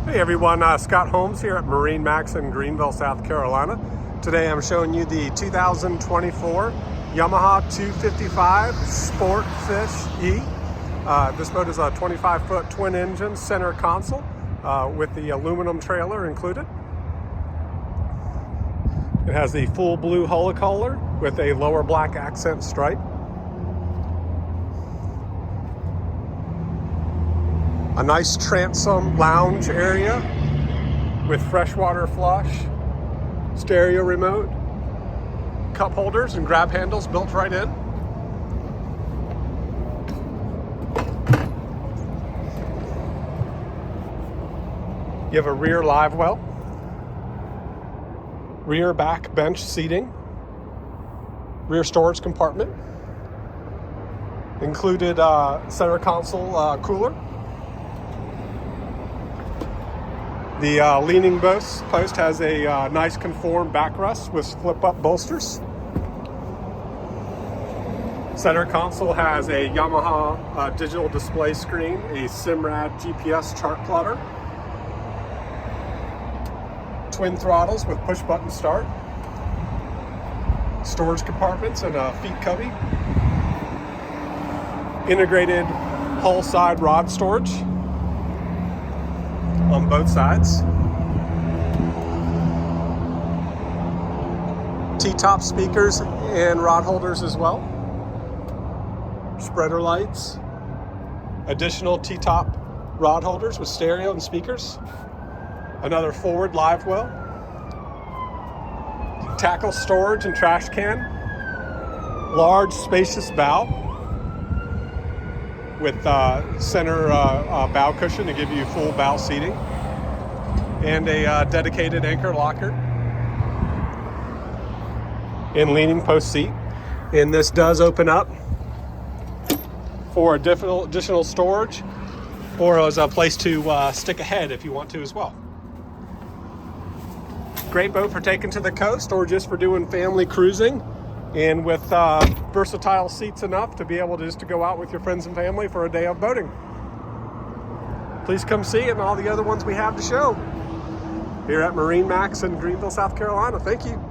Hey everyone, Scott Holmes here at MarineMax in Greenville, South Carolina. Today I'm showing you the 2024 Yamaha 255 Sport Fish E. This boat is a 25-foot twin engine center console with the aluminum trailer included. It has the full blue hull color with a lower black accent stripe. A nice transom lounge area with freshwater flush, stereo remote, cup holders and grab handles built right in. You have a rear livewell, rear back bench seating, rear storage compartment, included center console cooler. The leaning post has a nice conformed backrest with flip-up bolsters. Center console has a Yamaha digital display screen, a Simrad GPS chart plotter, twin throttles with push-button start, storage compartments and a feet cubby, integrated hull side rod storage on both sides. T-top speakers and rod holders as well. Spreader lights. Additional T-top rod holders with stereo and speakers. Another forward live well. Tackle storage and trash can. Large spacious bow with center bow cushion to give you full bow seating, and a dedicated anchor locker and leaning post seat. And this does open up for additional storage, or as a place to stick a head if you want to as well. Great boat for taking to the coast or just for doing family cruising, and with versatile seats enough to be able to just to go out with your friends and family for a day of boating. Please come see it and all the other ones we have to show here at MarineMax in Greenville, South Carolina. Thank you.